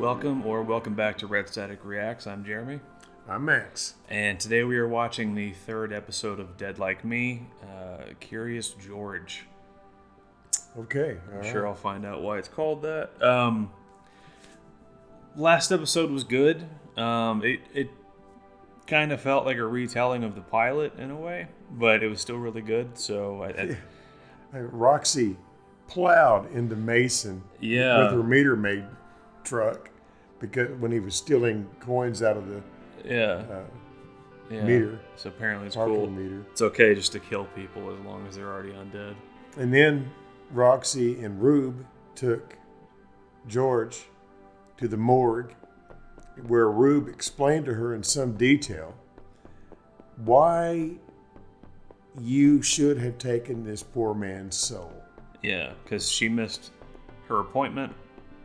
Welcome back to Red Static Reacts. I'm Jeremy. I'm Max. And today we are watching the third episode of Dead Like Me, Curious George. Okay. I'm sure I'll find out why it's called that. Last episode was good. It kind of felt like a retelling of the pilot in a way, but it was still really good. So Roxy plowed into Mason with her meter maid truck because when he was stealing coins out of the meter. So apparently it's parking cool. Meter. It's okay just to kill people as long as they're already undead. And then Roxy and Rube took George to the morgue where Rube explained to her in some detail why you should have taken this poor man's soul. Yeah, because she missed her appointment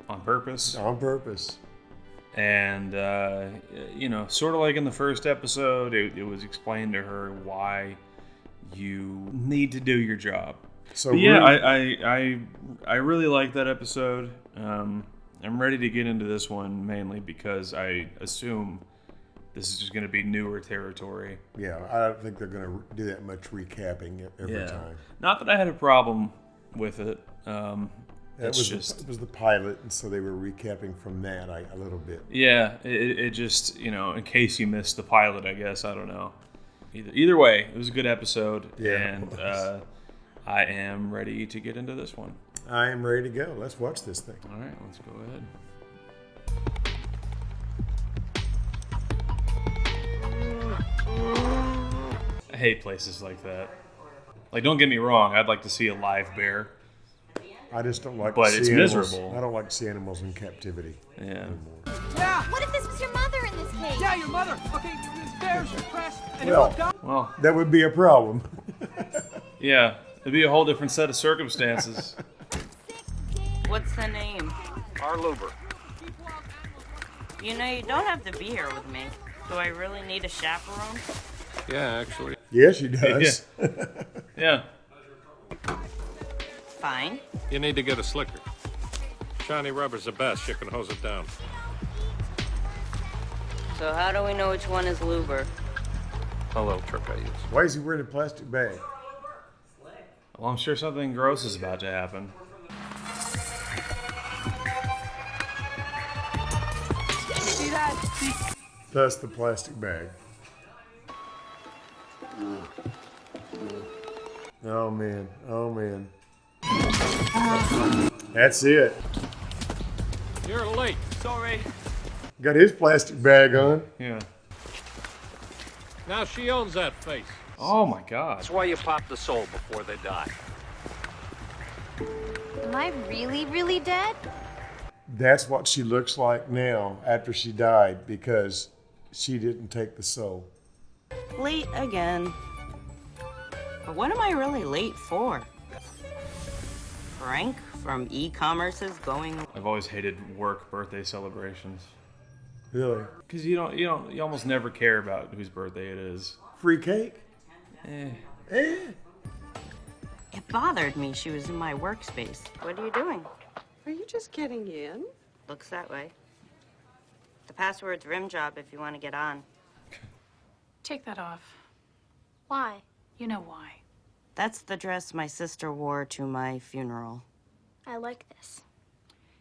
on purpose. On purpose. And, sort of like in the first episode, it was explained to her why you need to do your job. So but yeah, I really like that episode. I'm ready to get into this one mainly because I assume this is just going to be newer territory. Yeah, I don't think they're going to do that much recapping every time. Not that I had a problem with it. It was the pilot, and so they were recapping from that a little bit. Yeah, it just, in case you missed the pilot, I guess. I don't know. Either way, it was a good episode, and I am ready to get into this one. I am ready to go. Let's watch this thing. All right, let's go ahead. I hate places like that. Like, don't get me wrong, I'd like to see a live bear. I just don't like but to it's see miserable. Animals. I don't like to see animals in captivity. Yeah. Anymore. Yeah. What if this was your mother in this case? Yeah, your mother. Okay, this bear's depressed and well, that would be a problem. Yeah, it'd be a whole different set of circumstances. What's the name? our Luber. You know, you don't have to be here with me. Do I really need a chaperone? Yeah, actually. Yes, she does. Yeah. Fine. You need to get a slicker. Shiny rubber's the best. You can hose it down. So how do we know which one is Luber? A little trick I use. Why is he wearing a plastic bag? Well, I'm sure something gross is about to happen. See that? Plus the plastic bag. Oh, man. Oh, man. That's it. You're late. Sorry. Got his plastic bag on. Yeah. Now she owns that face. Oh my God. That's why you pop the soul before they die. Am I really, really dead? That's what she looks like now after she died because she didn't take the soul. Late again. But what am I really late for? Frank from e-commerce is going. I've always hated work birthday celebrations. Really? Because you almost never care about whose birthday it is. Free cake? Eh. It bothered me she was in my workspace. What are you doing? Are you just getting in? Looks that way. The password's rim job if you want to get on. Take that off. Why? You know why. That's the dress my sister wore to my funeral. I like this.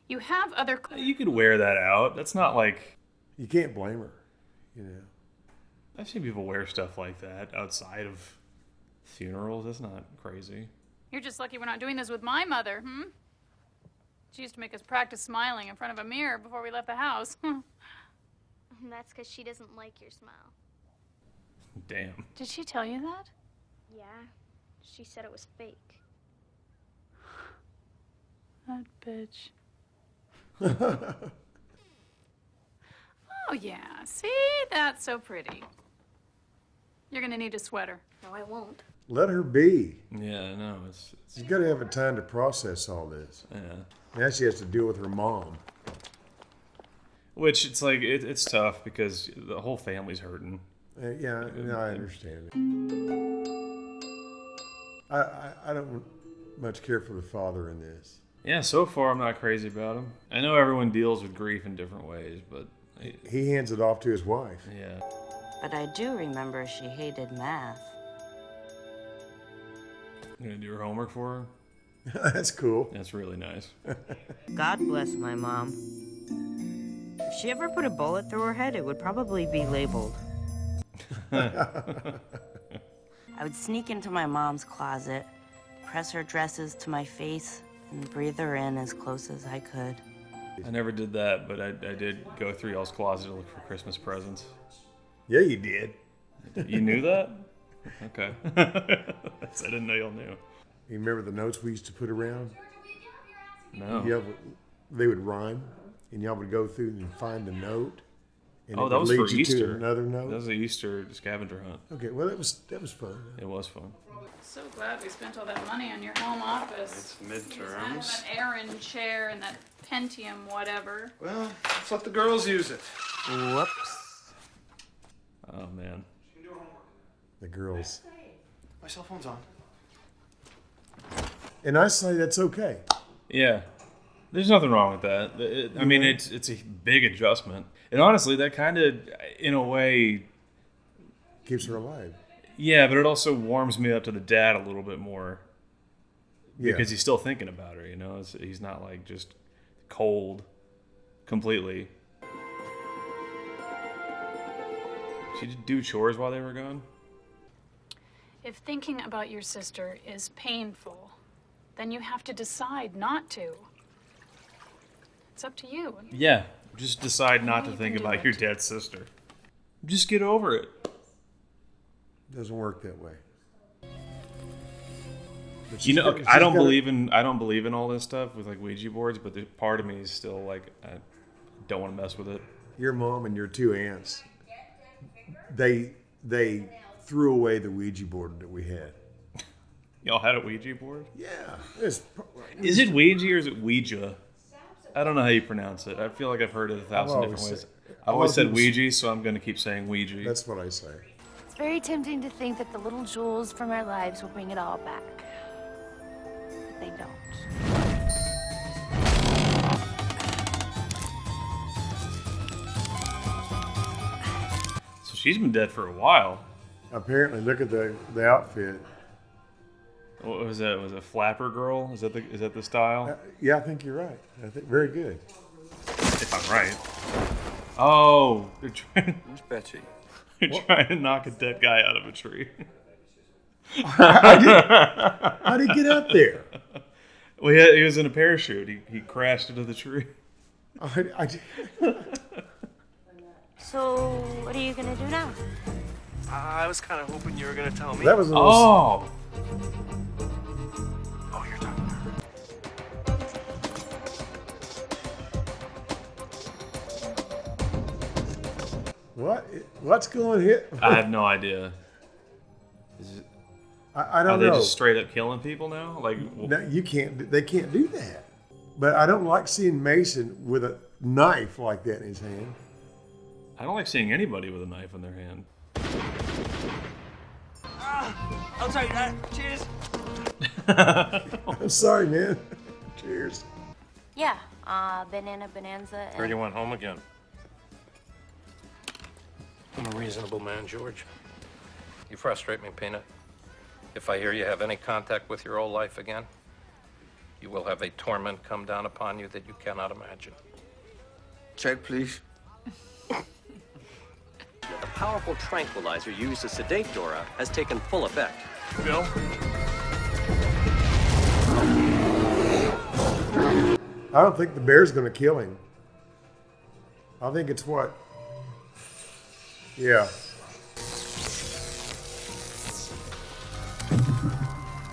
You have other You could wear that out. That's not like... You can't blame her, I've seen people wear stuff like that outside of funerals. That's not crazy. You're just lucky we're not doing this with my mother, She used to make us practice smiling in front of a mirror before we left the house. That's because she doesn't like your smile. Damn. Did she tell you that? Yeah, she said it was fake. That bitch. Oh, yeah. See? That's so pretty. You're gonna need a sweater. No, I won't. Let her be. Yeah, no, it's She's got to have a time to process all this. yeah. Now she has to deal with her mom. Which it's like it's tough because the whole family's hurting. Yeah, I understand it. I don't much care for the father in this. Yeah, so far I'm not crazy about him. I know everyone deals with grief in different ways, but... He hands it off to his wife. Yeah. But I do remember she hated math. You gonna do her homework for her? That's cool. That's really nice. God bless my mom. If she ever put a bullet through her head, it would probably be labeled. I would sneak into my mom's closet, press her dresses to my face, and breathe her in as close as I could. I never did that, but I did go through y'all's closet to look for Christmas presents. Yeah, you did. You knew that? Okay. I didn't know y'all knew. You remember the notes we used to put around? No. They would rhyme, and y'all would go through and find the note. And Oh, it that would was lead for you Easter. to another note. That was the Easter scavenger hunt. Okay, well that was fun. It was fun. So glad we spent all that money on your home office. It's midterms. That Aaron chair and that Pentium whatever. Well, let's let the girls use it. Whoops. Oh, man. The girls. My cell phone's on. And I say that's okay. Yeah. There's nothing wrong with that. I mean, it's a big adjustment. And honestly, that kind of, in a way... Keeps her alive. Yeah, but it also warms me up to the dad a little bit more. Yeah. Because he's still thinking about her, you know? He's not, like, just cold completely. She did do chores while they were gone? If thinking about your sister is painful, then you have to decide not to. It's up to you. Yeah, just decide not to You think can do about it. your dead sister. Just get over it. Doesn't work that way. But You know, she's I don't gotta- believe in all this stuff with like Ouija boards, but the part of me is still like I don't want to mess with it. Your mom and your two aunts, they threw away the Ouija board that we had. Y'all had a Ouija board? Yeah. Is it Ouija or is it Ouija? I don't know how you pronounce it. I feel like I've heard it 1,000 different always ways. said- I've always said people s- Ouija, so I'm going to keep saying Ouija. That's what I say. It's very tempting to think that the little jewels from our lives will bring it all back. But they don't. So she's been dead for a while. Apparently, look at the outfit. What was that? Was it Flapper Girl? Is that the style? Yeah, I think you're right. I think very good. If I'm right. Oh, they're trying, Who's Betsy? they're trying to knock a dead guy out of a tree. How did he get up there? Well, he was in a parachute. He crashed into the tree. So, what are you gonna do now? I was kind of hoping you were going to tell me. That was a little. Oh, Oh, you're talking to her. What's going here? I have no idea. Is it, I are don't they know. just straight up killing people now? Like, No, you can't. They can't do that. But I don't like seeing Mason with a knife like that in his hand. I don't like seeing anybody with a knife in their hand. I'm sorry. Cheers. I'm sorry, man. Cheers. Yeah, banana bonanza and... Heard you went home again. I'm a reasonable man, George. You frustrate me, Peanut. If I hear you have any contact with your old life again, you will have a torment come down upon you that you cannot imagine. Check, please. The powerful tranquilizer used to sedate Dora has taken full effect. Bill? I don't think the bear's going to kill him. I think it's what? Yeah.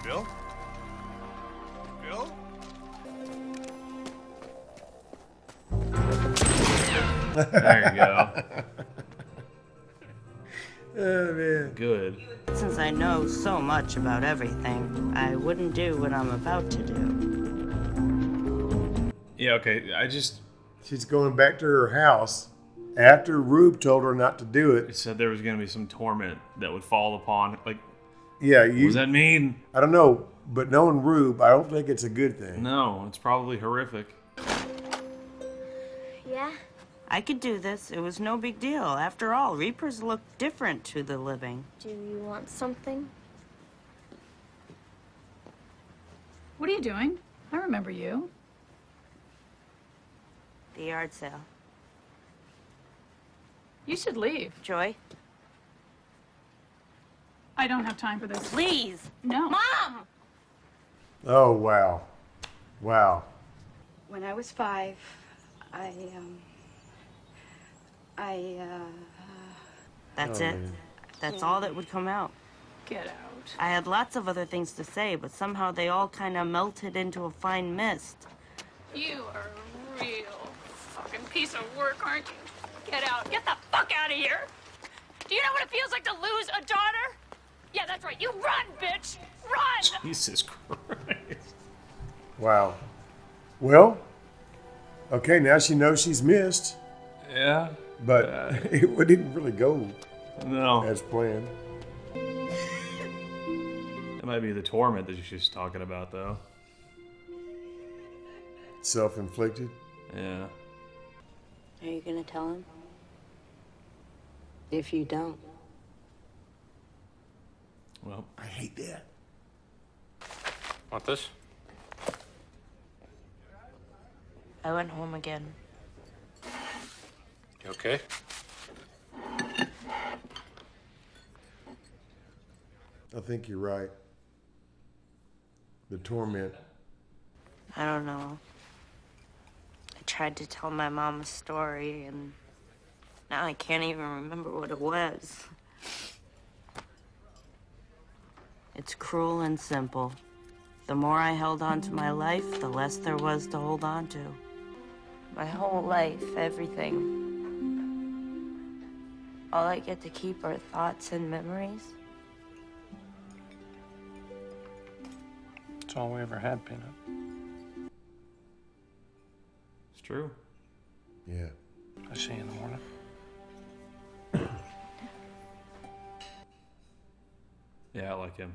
Bill? Bill? There you go. Oh, man. Good. Since I know so much about everything, I wouldn't do what I'm about to do. Yeah, okay. She's going back to her house after Rube told her not to do It it. said there was going to be some torment that would fall upon. Like, Yeah, what does that mean? I don't know, But knowing Rube, I don't think it's a good thing. No, it's probably horrific. Yeah? I could do this. It was no big deal. After all, Reapers look different to the living. Do you want something? What are you doing? I remember you. The yard sale. You should leave. Joy? I don't have time for this. Please! No. Mom! Oh, wow. Wow. When I was 5, That's Oh, it. man. That's all that would come out. Get out. I had lots of other things to say, but somehow they all kind of melted into a fine mist. You are a real fucking piece of work, aren't you? Get out. Get the fuck out of here. Do you know what it feels like to lose a daughter? Yeah, that's right. You run, bitch. Run. Jesus Christ. Wow. Well, okay, now she knows she's missed, Yeah. but it didn't really go No. as planned. That might be the torment that she's talking about, though. Self-inflicted. Yeah. Are you gonna tell him? If you don't. Well, I hate that. Want this? I went home again. You okay? I think you're right. The torment. I don't know. I tried to tell my mom a story, and now I can't even remember what it was. It's cruel and simple. The more I held on to my life, the less there was to hold on to. My whole life, everything. All I get to keep are thoughts and memories. That's all we ever had, Peanut. it's true. Yeah. I'll see you in the morning. Yeah, I like him.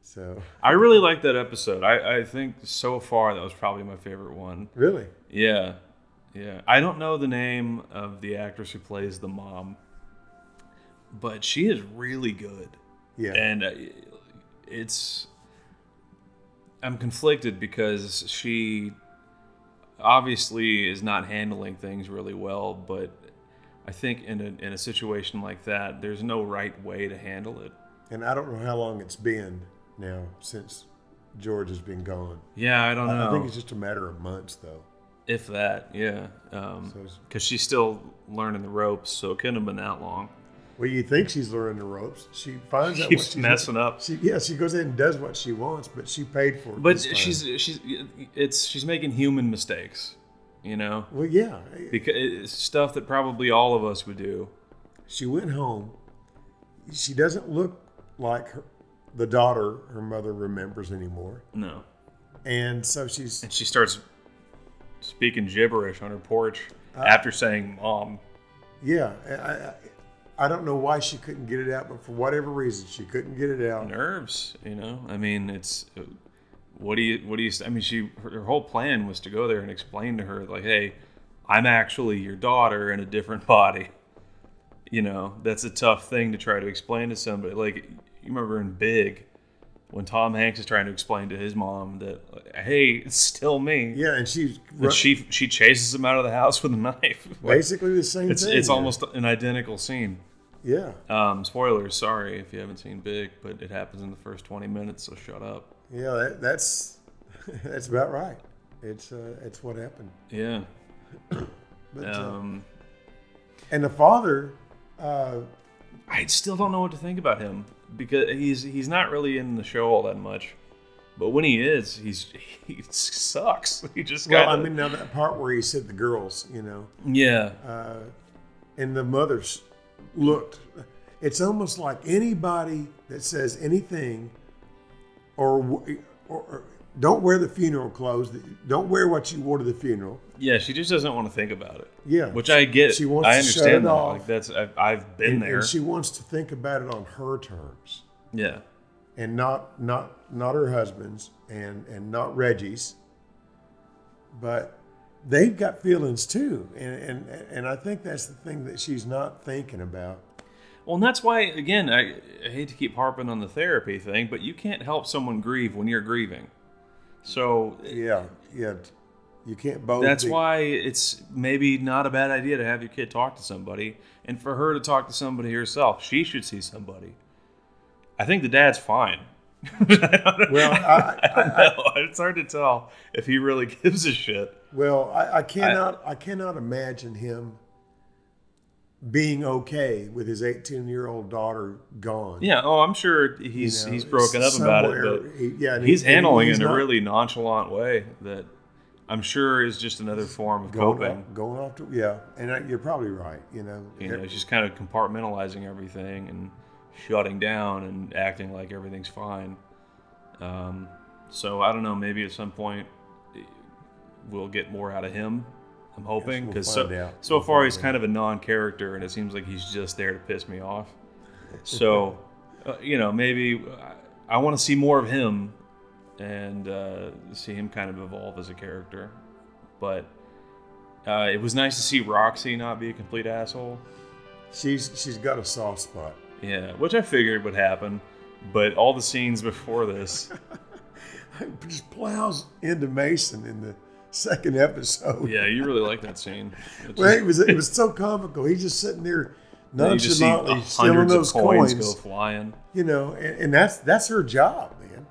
So, I really like that episode. I think so far that was probably my favorite one. really? Yeah. Yeah. I don't know the name of the actress who plays the mom, but she is really good. Yeah. And I'm conflicted because she obviously is not handling things really well, but I think in a situation like that, there's no right way to handle it. And I don't know how long it's been now since George has been gone. Yeah, I don't know. I think it's just a matter of months, though. If that, yeah. Because she's still learning the ropes, so it couldn't have been that long. Well, you think she's learning the ropes. She finds out Keeps what she's messing up. She goes in and does what she wants, but she paid for it. But this time. she's making human mistakes, you know? Well, yeah. Because it's stuff that probably all of us would do. She went home. She doesn't look like the daughter her mother remembers anymore. No. And so she starts speaking gibberish on her porch after saying mom. Yeah. I don't know why she couldn't get it out, but for whatever reason, she couldn't get it out. Nerves, you know? I mean, it's... What do you... I mean, her whole plan was to go there and explain to her, like, hey, I'm actually your daughter in a different body. You know, that's a tough thing to try to explain to somebody. Like, you remember in Big, when Tom Hanks is trying to explain to his mom that, hey, it's still me. Yeah, and she chases him out of the house with a knife. Basically the same thing. It's almost an identical scene. Yeah. Spoilers, sorry if you haven't seen Big, but it happens in the first 20 minutes, so shut up. Yeah, that's about right. It's what happened. Yeah. But, and the father, I still don't know what to think about him because he's not really in the show all that much, but when he is, he sucks. He just I mean, now that part where he said the girls, you know. Yeah. And the mothers looked. It's almost like anybody that says anything, or don't wear the funeral clothes. Don't wear what you wore to the funeral. Yeah, she just doesn't want to think about it. Yeah, which I get. She wants I to understand shut it that. off. Like I've been there. And she wants to think about it on her terms. Yeah. and not her husband's and not Reggie's, but they've got feelings too, and I think that's the thing that she's not thinking about. Well, and that's why, again, I hate to keep harping on the therapy thing, but you can't help someone grieve when you're grieving. So yeah, you can't both. That's why it's maybe not a bad idea to have your kid talk to somebody, and for her to talk to somebody herself. She should see somebody. I think the dad's fine. Well, I don't know. It's hard to tell if he really gives a shit. Well, I cannot imagine him being okay with his 18-year-old daughter gone. Yeah, I'm sure he's broken up about it, but he's handling it in a really nonchalant way that I'm sure is just another form of coping. Going off to, and you're probably right. He's just kind of compartmentalizing everything and shutting down and acting like everything's fine. So I don't know, maybe at some point we'll get more out of him. I'm hoping, because so far he's kind of a non-character, and it seems like he's just there to piss me off. So, maybe I want to see more of him and see him kind of evolve as a character. But it was nice to see Roxy not be a complete asshole. She's got a soft spot. Yeah, which I figured would happen, but all the scenes before this just plows into Mason in the second episode. Yeah, you really like that scene. Well, it was so comical. He's just sitting there nonchalantly stealing those coins go flying. And that's her job, man.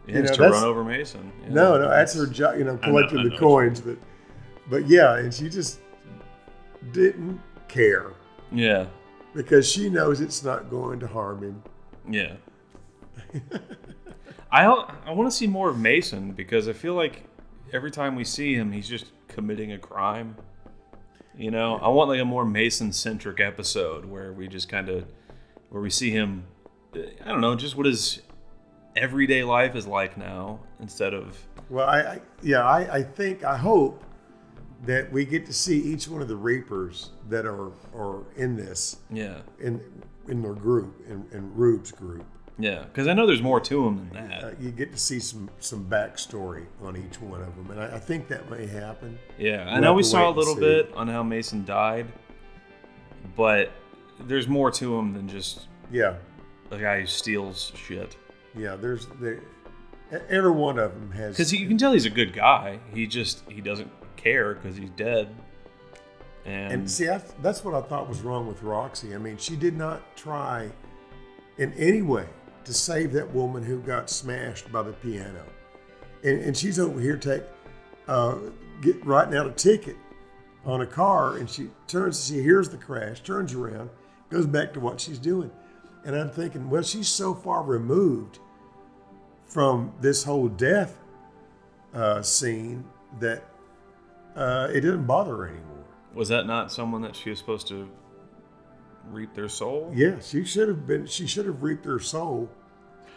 Yeah, to run over Mason. Yeah. No, that's her job. Collecting the coins, but yeah, and she just didn't care. Yeah, because she knows it's not going to harm him. Yeah. I want to see more of Mason, because I feel like every time we see him, he's just committing a crime. I want like a more Mason-centric episode where we just where we see him, I don't know, just what his everyday life is like now, instead of... Well, I hope that we get to see each one of the Reapers that are in this. Yeah. In their group, in Rube's group. Yeah, because I know there's more to him than that. You get to see some backstory on each one of them, and I think that may happen. Yeah, I know we saw a little bit on how Mason died, but there's more to him than just a guy who steals shit. Yeah, every one of them has... Because you can tell he's a good guy. He doesn't care because he's dead. And see, that's what I thought was wrong with Roxy. I mean, she did not try in any way to save that woman who got smashed by the piano. And she's over here writing out a ticket on a car, and she hears the crash, turns around, goes back to what she's doing. And I'm thinking, well, she's so far removed from this whole death scene that it didn't bother her anymore. Was that not someone that she was supposed to reap their soul? Yeah, she should have reaped her soul.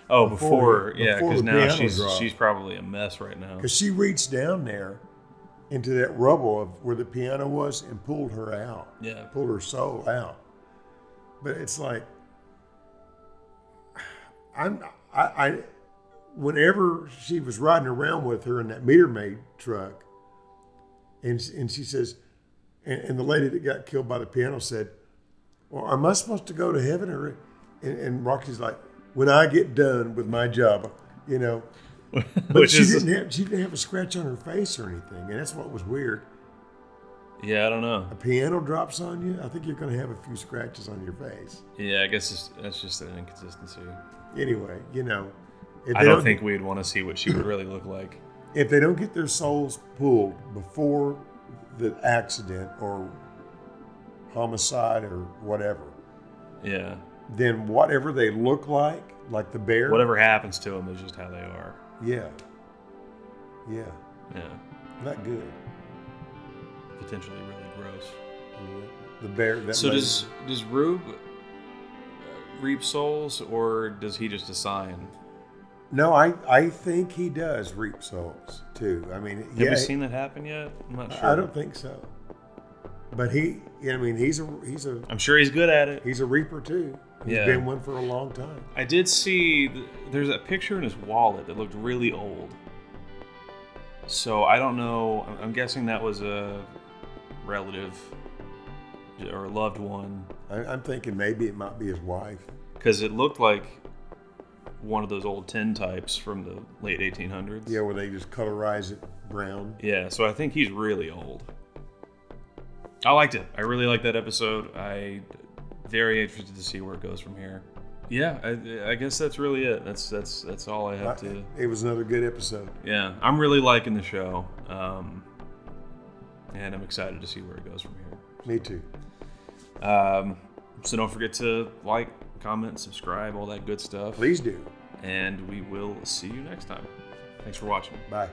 Oh, before because now she's probably a mess right now. Because she reached down there into that rubble of where the piano was and pulled her out. Yeah, pulled her soul out. But it's like, I whenever she was riding around with her in that meter maid truck, and she says, and the lady that got killed by the piano said, "Well, am I supposed to go to heaven?" Or and Rocky's like, "When I get done with my job, But she didn't have a scratch on her face or anything, and that's what was weird. Yeah, I don't know. A piano drops on you, I think you're going to have a few scratches on your face. Yeah, I guess that's just an inconsistency. Anyway, I don't think we'd want to see what she would really look like. If they don't get their souls pulled before the accident or homicide or whatever, yeah, then whatever they look like the bear, whatever happens to them is just how they are. Yeah. Not good. Potentially really gross. The bear. So does Rube reap souls, or does he just assign? No, I think he does reap souls too. I mean, have you seen that happen yet? I'm not sure. I don't think so. But he's a I'm sure he's good at it. He's a reaper too. He's been one for a long time. I did see there's a picture in his wallet that looked really old. So I don't know. I'm guessing that was a relative or a loved one. I'm thinking maybe it might be his wife. Because it looked like one of those old tin types from the late 1800s. Yeah, where they just colorize it brown. Yeah, so I think he's really old. I liked it. I really liked that episode. I'm very interested to see where it goes from here. Yeah, I guess that's really it. That's all I have to. It was another good episode. Yeah, I'm really liking the show, and I'm excited to see where it goes from here. Me too. So don't forget to like, comment, subscribe, all that good stuff. Please do. And we will see you next time. Thanks for watching. Bye.